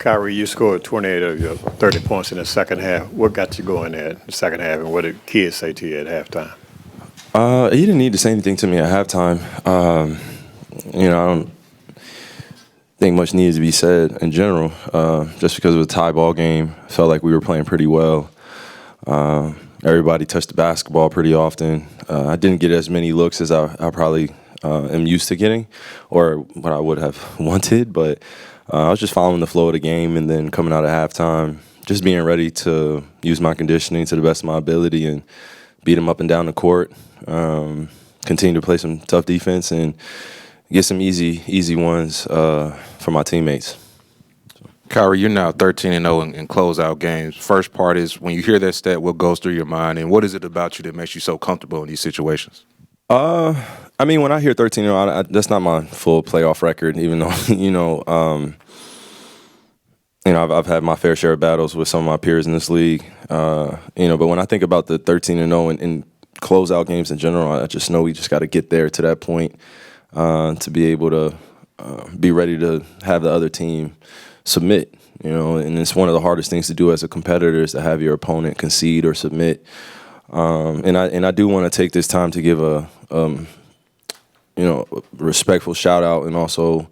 Kyrie, you scored 28 of your 30 points in the second half. What got you going there in the second half, and what did kids say to you at halftime? He didn't need to say anything to me at halftime. I don't think much needed to be said in general. Just because it was a tie ball game, felt like we were playing pretty well. Everybody touched the basketball pretty often. I didn't get as many looks as I probably am used to getting, or what I would have wanted, but I was just following the flow of the game, and then coming out at halftime, just being ready to use my conditioning to the best of my ability and beat them up and down the court, continue to play some tough defense, and get some easy ones for my teammates. Kyrie, you're now 13-0 in closeout games. First part is, when you hear that stat, what goes through your mind, and what is it about you that makes you so comfortable in these situations? When I hear 13-0, that's not my full playoff record, even though, I've had my fair share of battles with some of my peers in this league. But when I think about the 13-0 in closeout games in general, I just know we just got to get there to that point to be able to be ready to have the other team submit. And it's one of the hardest things to do as a competitor is to have your opponent concede or submit. And I do want to take this time to give a respectful shout out, and also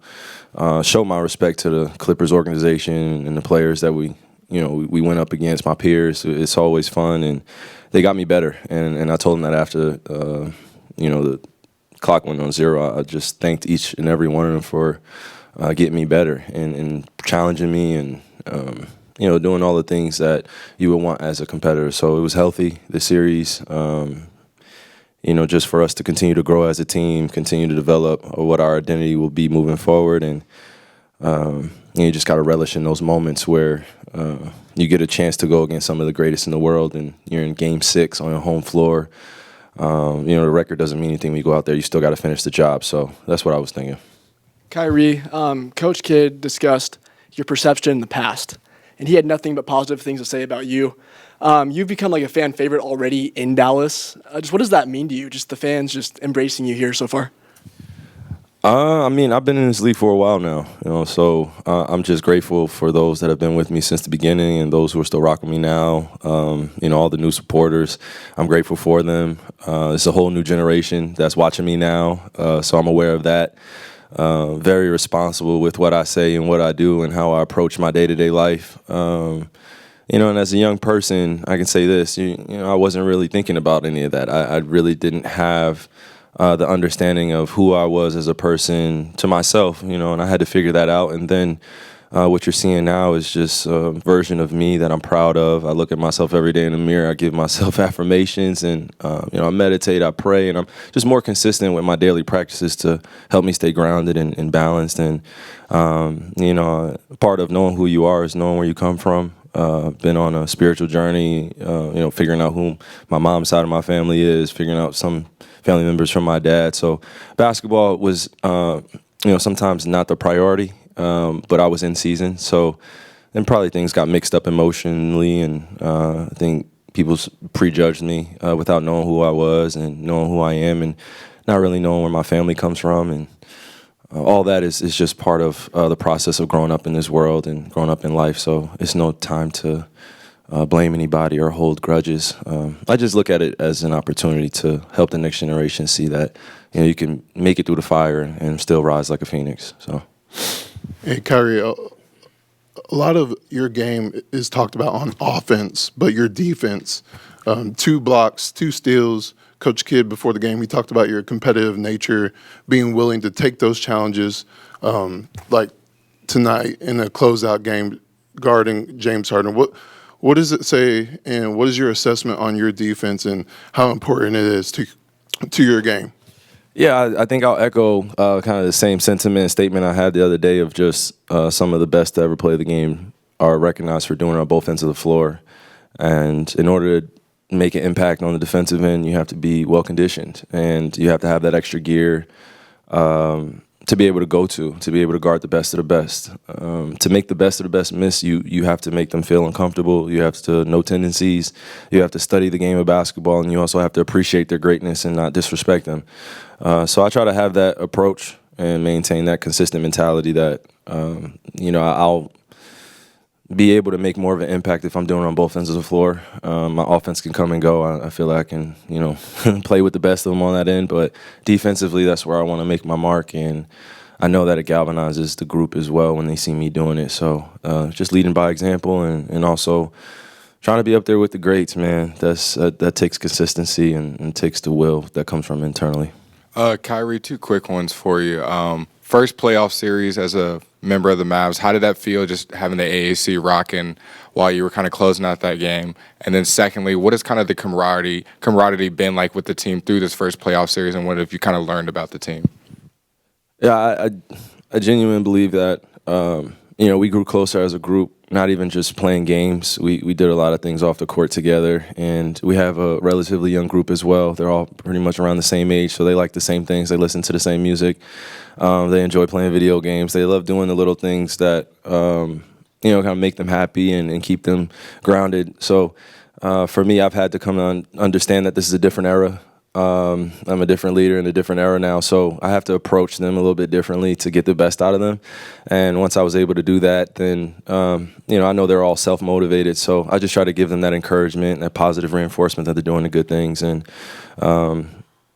show my respect to the Clippers organization and the players that we went up against, my peers. It's always fun, and they got me better. And I told them that after the clock went on 0. I just thanked each and every one of them for getting me better and challenging me, and doing all the things that you would want as a competitor. So it was healthy, this series, just for us to continue to grow as a team, continue to develop what our identity will be moving forward. And you just got to relish in those moments where you get a chance to go against some of the greatest in the world, and you're in Game 6 on your home floor. The record doesn't mean anything when you go out there. You still got to finish the job. So that's what I was thinking. Kyrie, Coach Kidd discussed your perception in the past, and he had nothing but positive things to say about you. You've become like a fan favorite already in Dallas. Just what does that mean to you? Just the fans just embracing you here so far? I've been in this league for a while now, so I'm just grateful for those that have been with me since the beginning, and those who are still rocking me now. All the new supporters, I'm grateful for them. It's a whole new generation that's watching me now, so I'm aware of that. Very responsible with what I say and what I do and how I approach my day-to-day life. And as a young person, I can say this, I wasn't really thinking about any of that. I really didn't have the understanding of who I was as a person to myself, and I had to figure that out. And then what you're seeing now is just a version of me that I'm proud of. I look at myself every day in the mirror. I give myself affirmations, and I meditate, I pray, and I'm just more consistent with my daily practices to help me stay grounded and balanced. And part of knowing who you are is knowing where you come from. Been on a spiritual journey, figuring out who my mom's side of my family is, figuring out some family members from my dad. So basketball was, sometimes not the priority, but I was in season. So then probably things got mixed up emotionally, and I think people prejudged me without knowing who I was and knowing who I am, and not really knowing where my family comes from. And all that is just part of the process of growing up in this world and growing up in life. So it's no time to blame anybody or hold grudges. I just look at it as an opportunity to help the next generation see that you can make it through the fire and still rise like a phoenix. So, hey, Kyrie, a lot of your game is talked about on offense, but your defense, 2 blocks, 2 steals. Coach Kidd, before the game, he talked about your competitive nature, being willing to take those challenges, like tonight in a closeout game guarding James Harden. What does it say, and what is your assessment on your defense and how important it is to your game? Yeah, I think I'll echo kind of the same sentiment and statement I had the other day of just some of the best to ever play the game are recognized for doing it on both ends of the floor. And in order to make an impact on the defensive end, you have to be well-conditioned, and you have to have that extra gear to be able to be able to guard the best of the best. To make the best of the best miss, you have to make them feel uncomfortable. You have to know tendencies. You have to study the game of basketball, and you also have to appreciate their greatness and not disrespect them. So I try to have that approach and maintain that consistent mentality that, I'll be able to make more of an impact if I'm doing it on both ends of the floor. My offense can come and go. I feel like I can, play with the best of them on that end. But defensively, that's where I want to make my mark. And I know that it galvanizes the group as well when they see me doing it. So just leading by example and also trying to be up there with the greats, man. That takes consistency and takes the will that comes from internally. Kyrie, 2 quick ones for you. First playoff series as a member of the Mavs, how did that feel, just having the AAC rocking while you were kind of closing out that game? And then secondly, what has kind of the camaraderie been like with the team through this first playoff series, and what have you kind of learned about the team? Yeah, I genuinely believe that, we grew closer as a group, not even just playing games. We did a lot of things off the court together, and we have a relatively young group as well. They're all pretty much around the same age, so they like the same things. They listen to the same music. They enjoy playing video games. They love doing the little things that, kind of make them happy and keep them grounded. So for me, I've had to come to understand that this is a different era. I'm a different leader in a different era now, so I have to approach them a little bit differently to get the best out of them. And once I was able to do that, then, I know they're all self-motivated, so I just try to give them that encouragement, that positive reinforcement that they're doing the good things, and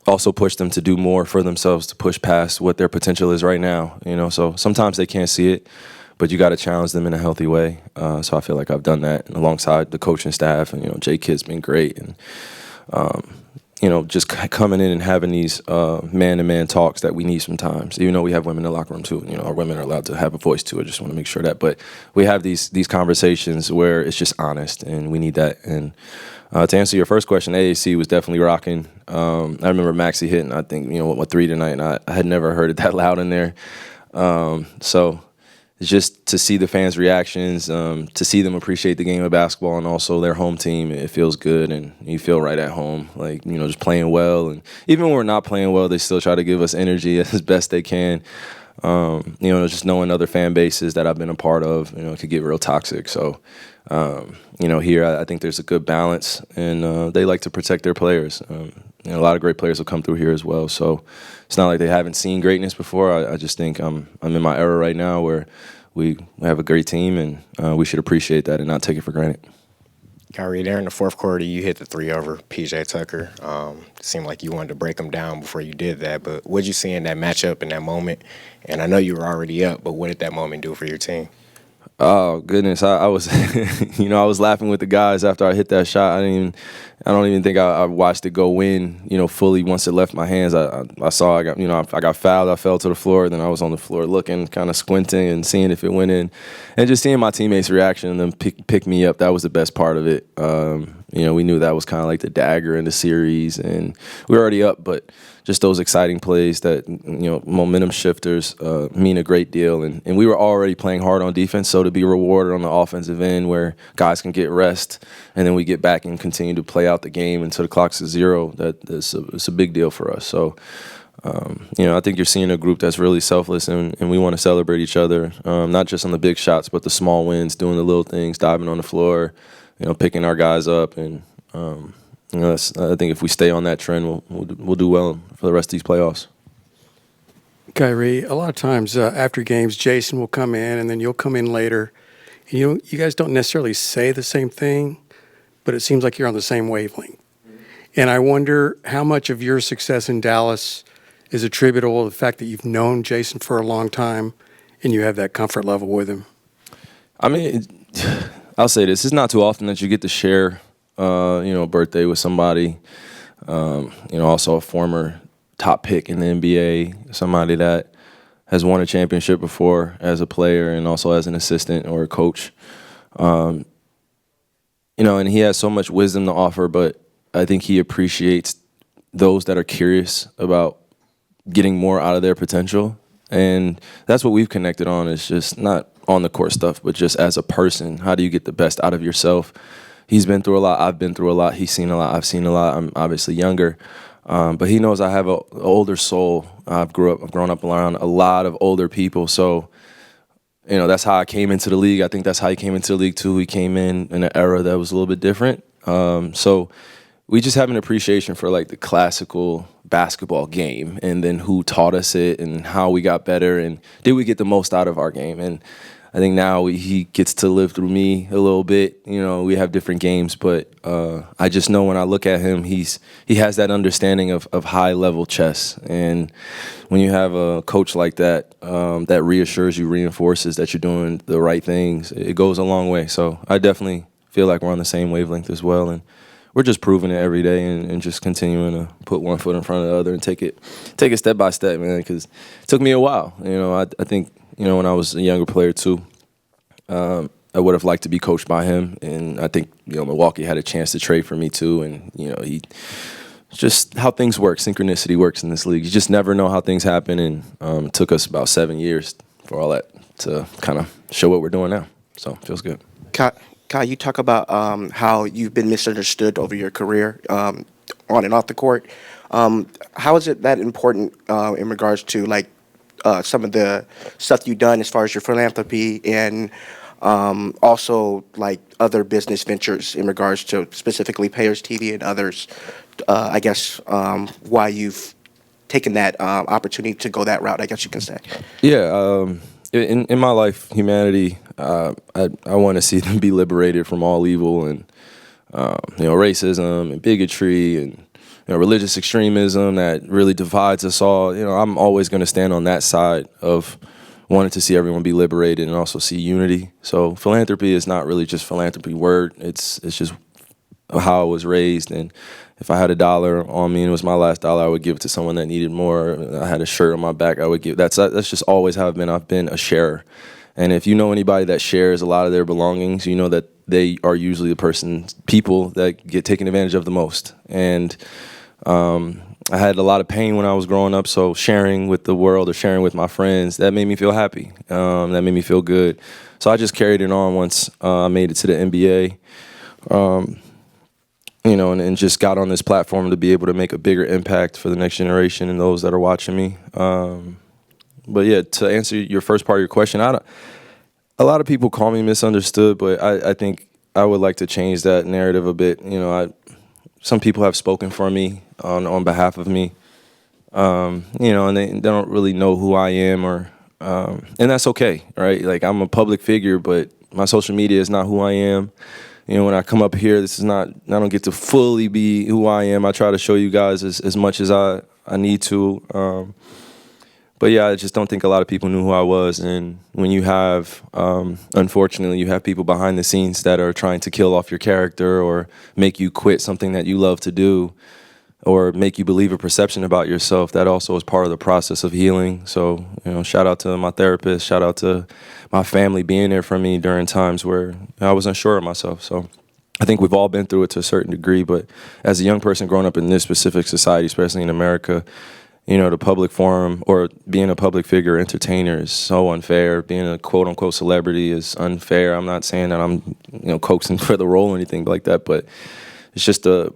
also push them to do more for themselves, to push past what their potential is right now. So sometimes they can't see it, but you got to challenge them in a healthy way. So I feel like I've done that alongside the coaching staff, and Jay Kidd's been great, and just coming in and having these man-to-man talks that we need sometimes. Even though we have women in the locker room too, our women are allowed to have a voice too. I just want to make sure that. But we have these conversations where it's just honest, and we need that. And to answer your first question, AAC was definitely rocking. I remember Maxey hitting, I think, 3 tonight, and I had never heard it that loud in there. So it's just to see the fans' reactions, to see them appreciate the game of basketball and also their home team. It feels good, and you feel right at home, just playing well. And even when we're not playing well, they still try to give us energy as best they can. Just knowing other fan bases that I've been a part of, it could get real toxic. So, here I think there's a good balance, and they like to protect their players. A lot of great players have come through here as well. So it's not like they haven't seen greatness before. I just think I'm in my era right now where we have a great team, and we should appreciate that and not take it for granted. Kyrie, there in the fourth quarter, you hit the 3 over PJ Tucker. It seemed like you wanted to break him down before you did that. But what did you see in that matchup in that moment? And I know you were already up, but what did that moment do for your team? Oh goodness, I was, I was laughing with the guys after I hit that shot. I don't even think I watched it go in, fully once it left my hands. I saw I got fouled. I fell to the floor. Then I was on the floor looking, kind of squinting and seeing if it went in, and just seeing my teammates' reaction and them pick me up. That was the best part of it. We knew that was kind of like the dagger in the series, and we were already up, but just those exciting plays that, momentum shifters mean a great deal. And we were already playing hard on defense, so to be rewarded on the offensive end where guys can get rest and then we get back and continue to play out the game until the clock's at 0, it's a big deal for us. So, I think you're seeing a group that's really selfless, and we want to celebrate each other, not just on the big shots, but the small wins, doing the little things, diving on the floor, picking our guys up. And I think if we stay on that trend, we'll do well for the rest of these playoffs. Kyrie, a lot of times after games, Jason will come in, and then you'll come in later. You guys don't necessarily say the same thing, but it seems like you're on the same wavelength. And I wonder how much of your success in Dallas is attributable to the fact that you've known Jason for a long time and you have that comfort level with him. I'll say this. It's not too often that you get to share a birthday with somebody, also a former top pick in the NBA, somebody that has won a championship before as a player and also as an assistant or a coach. And he has so much wisdom to offer, but I think he appreciates those that are curious about getting more out of their potential. And that's what we've connected on, is just not on the court stuff, but just as a person. How do you get the best out of yourself? He's been through a lot. I've been through a lot. He's seen a lot. I've seen a lot. I'm obviously younger. But he knows I have an older soul. I've grown up around a lot of older people. So, that's how I came into the league. I think that's how he came into the league too. He came in an era that was a little bit different. So we just have an appreciation for like the classical basketball game, and then who taught us it and how we got better and did we get the most out of our game. And I think now he gets to live through me a little bit. You know, we have different games, but I just know when I look at him, he has that understanding of high level chess. And when you have a coach like that, that reassures you, reinforces that you're doing the right things, it goes a long way. So I definitely feel like we're on the same wavelength as well, and we're just proving it every day and just continuing to put one foot in front of the other and take it step by step, man. Because it took me a while. You know, I think, you know, when I was a younger player too, I would have liked to be coached by him, and I think, you know, Milwaukee had a chance to trade for me too, and you know, just how things work, synchronicity works in this league. You just never know how things happen, and it took us about 7 years for all that to kind of show what we're doing now. So it feels good. Kai, you talk about how you've been misunderstood over your career on and off the court. How is it that important in regards to like some of the stuff you've done as far as your philanthropy and also like other business ventures in regards to specifically Payers TV and others? I guess why you've taken that opportunity to go that route, I guess you can say. Yeah. In my life, humanity, I want to see them be liberated from all evil and, you know, racism and bigotry and, you know, religious extremism that really divides us all. You know, I'm always going to stand on that side of wanting to see everyone be liberated and also see unity. So philanthropy is not really just philanthropy word. It's just how I was raised. And if I had $1 on me and it was my last dollar, I would give it to someone that needed more. I had a shirt on my back, I would give. That's just always how I've been. I've been a sharer. And if you know anybody that shares a lot of their belongings, you know that they are usually the people that get taken advantage of the most. And I had a lot of pain when I was growing up, so sharing with the world or sharing with my friends, that made me feel happy. That made me feel good. So I just carried it on once I made it to the NBA. You know, and just got on this platform to be able to make a bigger impact for the next generation and those that are watching me. But yeah, to answer your first part of your question, a lot of people call me misunderstood, but I think I would like to change that narrative a bit. You know, some people have spoken for me on behalf of me, you know, and they don't really know who I am, and that's okay, right? Like, I'm a public figure, but my social media is not who I am. You know, when I come up here, I don't get to fully be who I am. I try to show you guys as much as I need to. But yeah, I just don't think a lot of people knew who I was. And when you have, unfortunately, you have people behind the scenes that are trying to kill off your character or make you quit something that you love to do or make you believe a perception about yourself, that also is part of the process of healing. So, you know, shout out to my therapist, shout out to my family being there for me during times where I was unsure of myself. So I think we've all been through it to a certain degree, but as a young person growing up in this specific society, especially in America, you know, the public forum or being a public figure entertainer is so unfair. Being a quote unquote celebrity is unfair. I'm not saying that I'm, you know, coaxing for the role or anything like that, but it's just the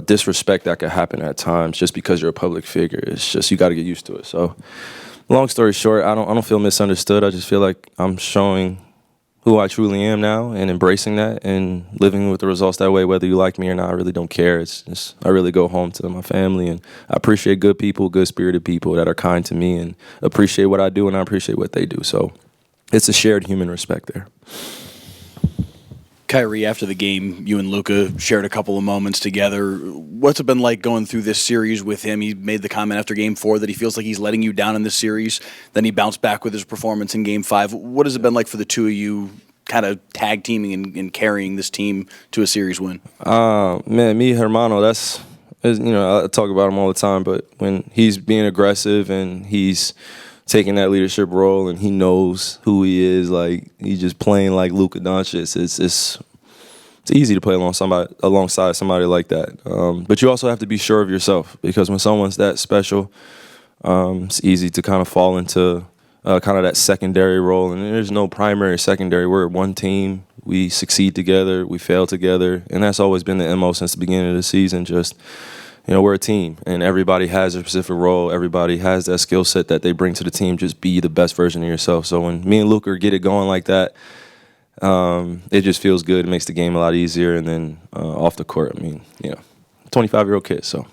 disrespect that could happen at times just because you're a public figure. It's just, you got to get used to it. So long story short, I don't feel misunderstood. I just feel like I'm showing who I truly am now and embracing that and living with the results that way, whether you like me or not. I really don't care. It's just, I really go home to my family, and I appreciate good people, good-spirited people that are kind to me and appreciate what I do, and I appreciate what they do. So it's a shared human respect there. Kyrie, after the game, you and Luka shared a couple of moments together. What's it been like going through this series with him? He made the comment after Game 4 that he feels like he's letting you down in this series. Then he bounced back with his performance in Game 5. What has it been like for the two of you kind of tag teaming and carrying this team to a series win? Man, mi hermano, you know, I talk about him all the time, but when he's being aggressive and he's taking that leadership role and he knows who he is, like, he's just playing like Luka Doncic, it's easy to play alongside somebody like that. But you also have to be sure of yourself, because when someone's that special, it's easy to kind of fall into kind of that secondary role. And there's no primary or secondary. We're one team. We succeed together. We fail together. And that's always been the MO since the beginning of the season. Just, you know, we're a team, and everybody has a specific role. Everybody has that skill set that they bring to the team. Just be the best version of yourself. So when me and Luka get it going like that, it just feels good. It makes the game a lot easier. And then off the court, I mean, you know, 25-year-old kid. So,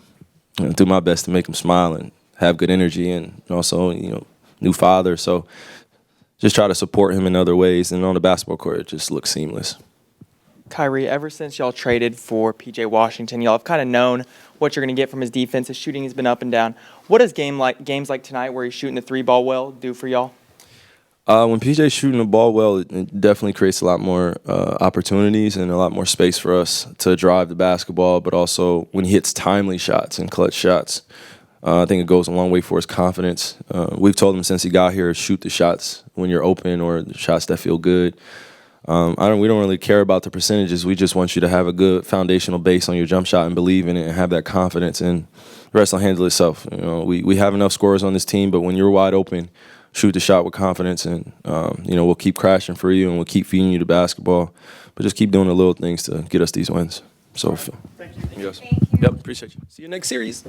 you know, do my best to make him smile and have good energy, and also, you know, new father. So just try to support him in other ways. And on the basketball court, it just looks seamless. Kyrie, ever since y'all traded for PJ Washington, y'all have kind of known what you're going to get from his defense. His shooting has been up and down. What does games like tonight, where he's shooting the three ball well, do for y'all? When PJ's shooting the ball well, it definitely creates a lot more opportunities and a lot more space for us to drive the basketball, but also when he hits timely shots and clutch shots, I think it goes a long way for his confidence. We've told him since he got here, shoot the shots when you're open or the shots that feel good. We don't really care about the percentages. We just want you to have a good foundational base on your jump shot and believe in it and have that confidence, and the rest will handle itself. We have enough scorers on this team, but when you're wide open, shoot the shot with confidence, and we'll keep crashing for you and we'll keep feeding you the basketball, but just keep doing the little things to get us these wins. So, thank you. Yes. Yep, appreciate you. See you next series.